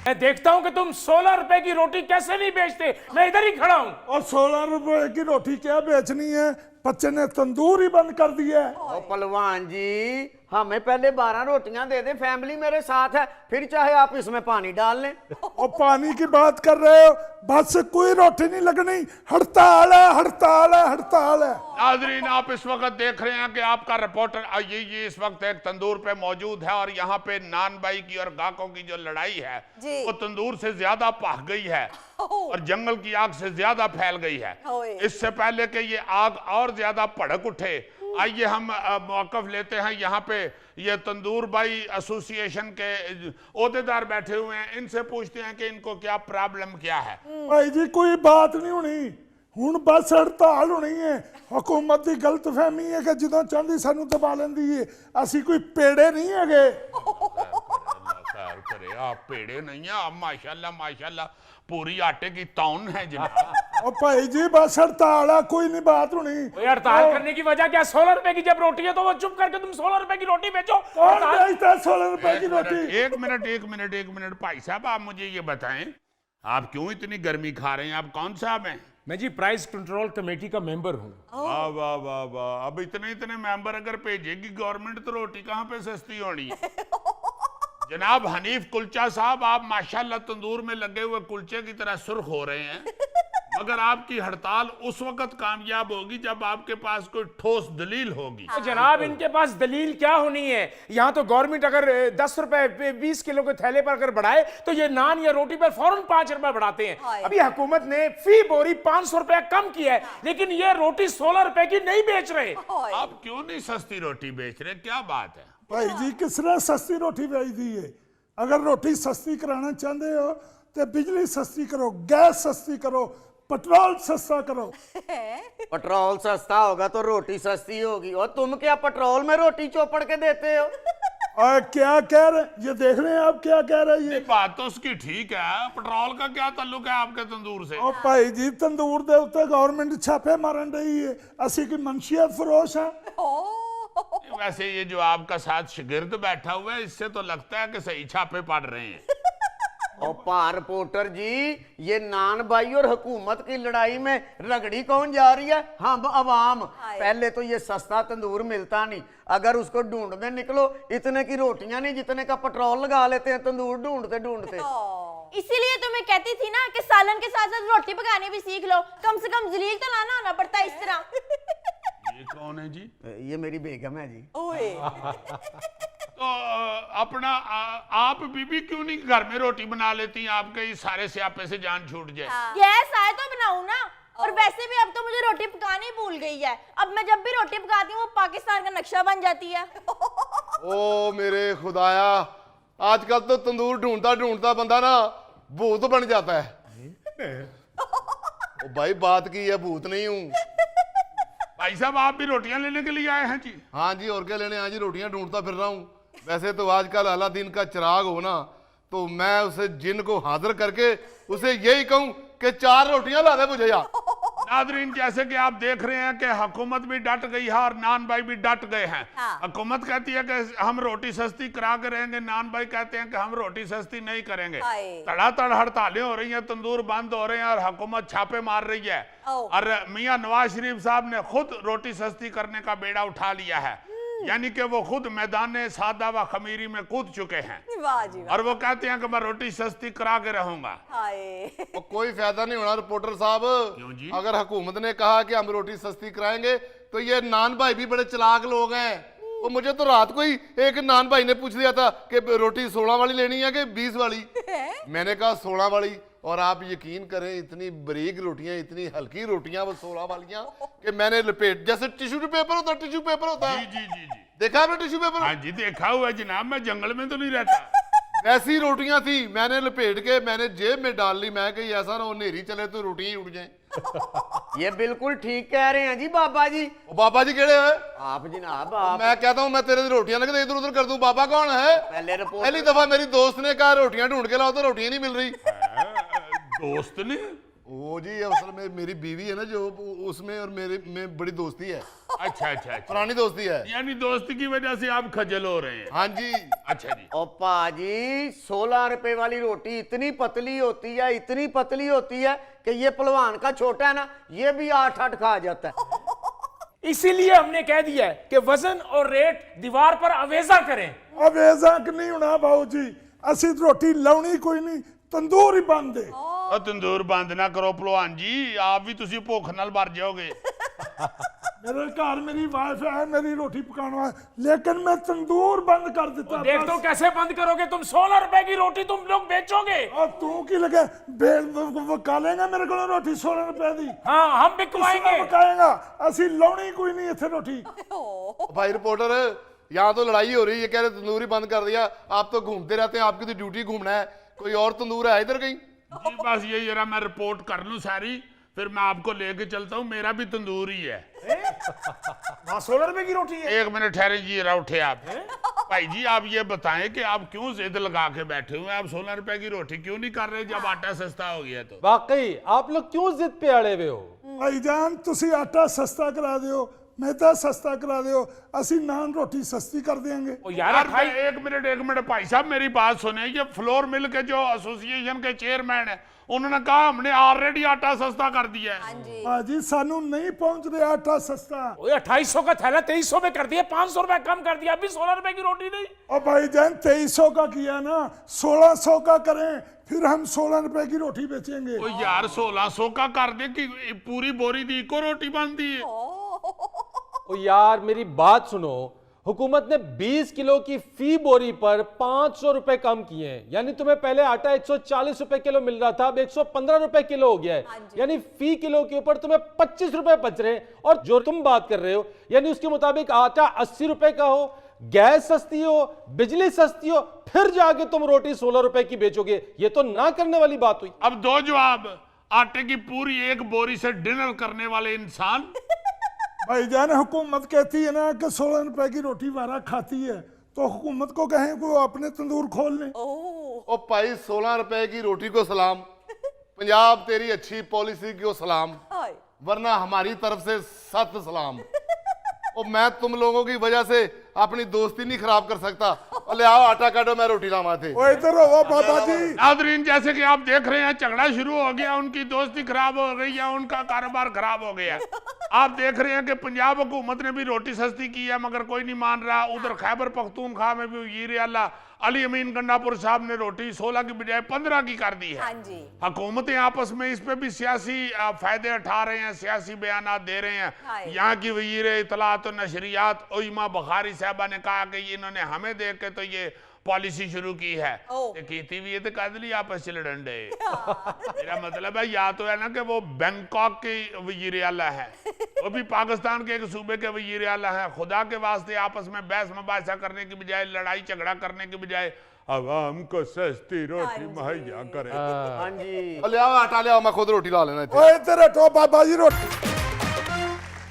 मैं देखता हूँ कि तुम 16 रुपए की रोटी कैसे नहीं बेचते। मैं इधर ही खड़ा हूँ। और 16 रुपए की रोटी क्या बेचनी है, बच्चे ने तंदूर ही बंद कर दिया है। ओ पहलवान जी, हमें पहले 12 रोटियां दे दे, फैमिली मेरे साथ है, फिर चाहे आप इसमें पानी डाल लें। और पानी की बात कर रहे हो, बस कोई रोटी नहीं लगनी, हड़ताल है, हड़ताल है, हड़ताल है। नाज़रीन, आप इस वक्त देख रहे हैं कि आपका रिपोर्टर ये इस वक्त एक तंदूर पे मौजूद है और यहाँ पे नान भाई की और गाकों की जो लड़ाई है वो तंदूर से ज्यादा भख गई है और जंगल की आग से ज्यादा फैल गई है। इससे पहले कि ये आग और ज्यादा भड़क उठे, आइए हम मौकफ लेते हैं। यहाँ पे ये तंदूर भाई एसोसिएशन के ओहदेदार बैठे हुए हैं, इनसे पूछते हैं कि इनको क्या प्रॉब्लम क्या है। भाई जी कोई बात नहीं होनी, हुण बस हड़ताल होनी है। हुकूमत की गलतफहमी है कि जो चाहती सानू दबा लेंदी है, असी कोई पेड़े नहीं है। खैर करे, आप पेड़े नहीं है, आप माशाल्लाह माशाल्लाह पूरी आटे की तौन है जनाब। और भाई जी बस हड़ताल है, कोई नहीं बात होनी। हड़ताल करने की वजह क्या? 16 रुपए की जब रोटी है तो वो चुप करके तुम 16 रुपए की रोटी बेचो। कौन बेचता है 16 रुपए की रोटी? एक मिनट भाई साहब, आप मुझे ये बताएं, आप क्यों इतनी गर्मी खा रहे हैं? आप कौन साहब हैं? मैं जी प्राइस कंट्रोल कमेटी का मेंबर हूँ। वाह वाह वाह वाह, अब इतने मेंबर अगर भेजेगी गवर्नमेंट तो रोटी कहाँ पे सस्ती होनी है? जनाब हनीफ कुलचा साहब, आप माशाल्लाह तंदूर में लगे हुए कुलचे की तरह सुर्ख हो रहे हैं, मगर आपकी हड़ताल उस वक्त कामयाब होगी जब आपके पास कोई ठोस दलील होगी। तो जनाब इनके पास दलील क्या होनी है? यहाँ तो गवर्नमेंट अगर 10 रुपए 20 किलो के थैले पर अगर बढ़ाए तो ये नान या रोटी पर फौरन 5 रुपए बढ़ाते हैं। अभी हुकूमत ने फी बोरी 500 रुपए कम किया है, लेकिन ये रोटी 16 रुपए की नहीं बेच रहे। आप क्यों नहीं सस्ती रोटी बेच रहे? क्या बात है? भाई जी किसने सस्ती रोटी बेच दी है? अगर रोटी सस्ती कराना चाहते हो तो बिजली सस्ती करो, गैस सस्ती करो, पेट्रोल सस्ता करो। पेट्रोल सस्ता होगा तो रोटी सस्ती होगी, और तुम क्या पेट्रोल में रोटी चौपड़ के देते हो? और क्या कह रहे, ये देख रहे हैं आप क्या कह रहे हैं? बात तो उसकी ठीक है, पेट्रोल का क्या ताल्लुक है आपके तंदूर से? और भाई जी तंदूर दे उत्ते गवर्नमेंट छापे मारन रही है, असी की मंशियत फरोश है। वैसे ये जो आपका साथ शिगिर्द बैठा हुआ है, इससे तो लगता है कि सही छापे पड़ रहे हैं। और पार रिपोर्टर जी, ये नान भाई और हुकूमत की लड़ाई में रगड़ी कौन जा रही है? हम अवाम। पहले तो ये सस्ता तंदूर मिलता नहीं, अगर उसको ढूंढने निकलो इतने की रोटियां नहीं जितने का पेट्रोल लगा लेते हैं तंदूर ढूंढते ढूंढते। इसीलिए तो मैं कहती थी ना कि सालन के साथ साथ रोटी पकानी भी सीख लो, कम से कम जलील तो ना होना पड़ता है इस तरह। ये कौन है जी? ये मेरी बेगम है जी। तो अपना आप बीबी क्यों नहीं घर में रोटी बना लेती? आपके इस सारे स्यापे से जान छूट जाए। गैस आए तो बनाऊं ना, और वैसे भी अब तो मुझे रोटी पकानी भूल गई है। अब मैं जब भी रोटी पकाती हूँ वो पाकिस्तान का नक्शा बन जाती है। ओ मेरे खुदाया, आजकल तो तंदूर ढूंढता ढूंढता बंदा ना भूत बन जाता है। ओ भाई बात की है, भूत नहीं हूँ। भाई साहब आप भी रोटियां लेने के लिए आए हैं जी? हाँ जी, और क्या लेने? हाँ जी, रोटियां ढूंढता फिर रहा हूँ। वैसे तो आजकल अलादीन का चिराग हो ना, तो मैं उसे जिन को हाजिर करके उसे यही कहूँ कि 4 रोटियां ला दे मुझे यार। नादरीन, जैसे कि आप देख रहे हैं कि हुकूमत भी डट गई है और नान भाई भी डट गए हैं। हुकूमत कहती है कि हम रोटी सस्ती करा के रहेंगे, नान भाई कहते हैं कि हम रोटी सस्ती नहीं करेंगे। तड़ातड़ हड़तालें हो रही हैं, तंदूर बंद हो रहे हैं और हुकूमत छापे मार रही है। और मियां नवाज शरीफ साहब ने खुद रोटी सस्ती करने का बेड़ा उठा लिया है, यानी कि वो खुद मैदान सादा व खमीरी में कूद चुके हैं और वो कहते हैं कि मैं रोटी सस्ती करा के रहूंगा। तो कोई फायदा नहीं होना रिपोर्टर साहब। क्यों जी? अगर हुकूमत ने कहा कि हम रोटी सस्ती कराएंगे तो ये नान भाई भी बड़े चालाक लोग हैं। वो मुझे तो रात को ही एक नान भाई ने पूछ लिया था कि रोटी 16 वाली लेनी है कि 20 वाली। मैंने कहा 16 वाली, और आप यकीन करें इतनी बारीक रोटियां, इतनी हल्की रोटियां वो 16 वालियां कि मैंने लपेट, जैसे टिश्यू पेपर होता है, टिश्यू पेपर होता है। जी जी जी जी, देखा आपने टिश्यू पेपर? हाँ जी देखा हुआ है जनाब, मैं जंगल में तो नहीं रहता। वैसी रोटियां थी, मैंने लपेट के मैंने जेब में डाल ली। मैं कही ऐसा ना हो नेरी चले तो रोटियां ही उड़ जाएं। ये बिल्कुल ठीक कह रहे हैं जी बाबा जी। बाबा जी केड़े हैं? आप जनाब आप। मैं कहता हूँ मैं तेरे रोटियां लगे इधर उधर कर दूं। बाबा कौन है? पहली दफा मेरी दोस्त ने कहा रोटियां ढूंढ के लाओ तो रोटियां नहीं मिल रही। दोस्त ने? वो जी असल में मेरी बीवी है ना जो, उसमें और मेरे में बड़ी दोस्ती है। अच्छा अच्छा अच्छा, पुरानी दोस्ती है। यानी दोस्ती की वजह से आप खजल हो रहे हैं। हाँ जी। अच्छा जी। ओ पाजी 16 रुपए वाली रोटी इतनी पतली होती है, इतनी पतली होती है कि ये पहलवान का छोटा है ना, ये भी 8-8 खा जाता है। इसीलिए हमने कह दिया है कि वजन और रेट दीवार पर अवेजा करें। अब ऐसा कि नहीं होना बाबू जी, असी रोटी लाउनी कोई नहीं, तंदूर ही बन दे। ਉਹ ਤੰਦੂਰ ਬੰਦ ਨਾ ਕਰੋ ਭਲਵਾਨ ਜੀ, ਆਪ ਵੀ ਤੁਸੀਂ ਭੁੱਖ ਨਾਲ ਮਰ ਜਾਓਗੇ। मेरे घर मेरी वाइफ है, मेरी रोटी पकाना है, लेकिन मैं तंदूर बंद कर देता। देख तो कैसे बंद करोगे तुम? 16 रुपए की रोटी तुम लोग बेचोगे। और तू की लगे वकालेगा मेरे को रोटी 16 रुपए दी? हाँ हम बिकवाएंगे। पकाएगा, असी लाउनी कोई नहीं इथे रोटी। भाई रिपोर्टर, यहाँ तो लड़ाई हो रही है, कह रहे तंदूर ही बंद कर दिया। आप तो घूमते रहते हैं, आपकी तो ड्यूटी घूमना है। कोई और तंदूर है इधर कहीं? जी बस ये जरा मैं रिपोर्ट कर लूं सारी, फिर मैं आपको लेके चलता हूँ। मेरा भी तंदूर ही है। वहाँ 16 रुपए की रोटी है। एक मिनट ठहरे जी, जरा उठे आप। भाई जी आप ये बताएं कि आप क्यों जिद लगा के बैठे हुए हैं? आप 16 रुपए की रोटी क्यों नहीं कर रहे जब आटा सस्ता हो गया? तो वाकई आप लोग क्यों जिद पे अड़े हुए हो? भाईजान तुसी आटा सस्ता करा दियो, मैदा सस्ता करा दियो, असी नान रोटी सस्ती कर देंगे। ओ यार यार भाई, एक मिनट भाई साहब मेरी बात सुने। ये फ्लोर मिल के जो एसोसिएशन के चेयरमैन है, उन्होंने कहा हमने ऑलरेडी आटा सस्ता कर दिया है। हाजी सानू नहीं पहुंच रहा आटा सस्ता। 2800 का थैला 2300 में कर दिया, 500 रुपए कम कर दिया, अभी 16 रुपए की रोटी नहीं। और भाईजान 2300 का किया ना, 1600 का करें, फिर हम 16 रुपए की रोटी बेचेंगे। ओ यार 1600 का कर दे कि पूरी बोरी दी को रोटी बनती है। ओ यार मेरी बात सुनो, हुकूमत ने 20 किलो की फी बोरी पर 500 रुपए कम किए हैं। यानी तुम्हें पहले आटा 140 रुपए किलो मिल रहा था, अब 115 रुपए किलो हो गया है। यानी फी किलो के ऊपर तुम्हें 25 रुपए बच रहे हैं। और जो तुम बात कर रहे हो, यानी उसके मुताबिक आटा 80 रुपए का हो, गैस सस्ती हो, बिजली सस्ती हो, फिर जाके तुम रोटी 16 रुपए की बेचोगे। ये तो ना करने वाली बात हुई। अब दो जवाब। आटे की पूरी एक बोरी से डिनर करने वाले इंसान। भाईजान हुकूमत कहती है ना कि 16 रुपए की रोटी वारा खाती है, तो हुकूमत को कहें कि वो अपने तंदूर खोल लें। ओ भाई 16 रुपए की रोटी को सलाम, पंजाब तेरी अच्छी पॉलिसी को सलाम, वरना हमारी तरफ से 7 सलाम। ओ मैं तुम लोगों की वजह से अपनी दोस्ती नहीं खराब कर सकता। और ले आओ आटा काटो, मैं रोटी लावा थे। ओ इधर हो बाबा जी। नादरीन जैसे कि आप देख रहे हैं, झगड़ा शुरू हो गया, उनकी दोस्ती खराब हो गई है, उनका कारोबार खराब हो गया। आप देख रहे हैं कि पंजाब हुकूमत ने भी रोटी सस्ती की है, मगर कोई नहीं मान रहा। उधर खैबर पख्तूनख्वा में भी वज़ीर आला अली अमीन गंडापुर साहब ने रोटी 16 की बजाय 15 की कर दी है। हुकूमतें आपस में इस पे भी सियासी फायदे उठा रहे हैं, सियासी बयानात दे रहे हैं। यहाँ की वज़ीर इत्तलात और नशरियात उइमा बुखारी साहबा ने कहा कि इन्होंने हमें देख के तो ये पॉलिसी शुरू की है। कीती भी ये तो कदली आपस च लड़न डे। मेरा मतलब है या तो है ना कि वो बैंकॉक के वज़ीर आला है, वो भी पाकिस्तान के एक सूबे के वज़ीर आला है। खुदा के वास्ते आपस में बहस मुबासा करने की बजाय, लड़ाई झगड़ा करने की बजाय अवाम को सस्ती रोटी मुहैया करें। हाँ जी। ले आओ आटा, ले आओ, मैं खुद रोटी ला लेना। ओ इधर हटो बाबा जी, रोटी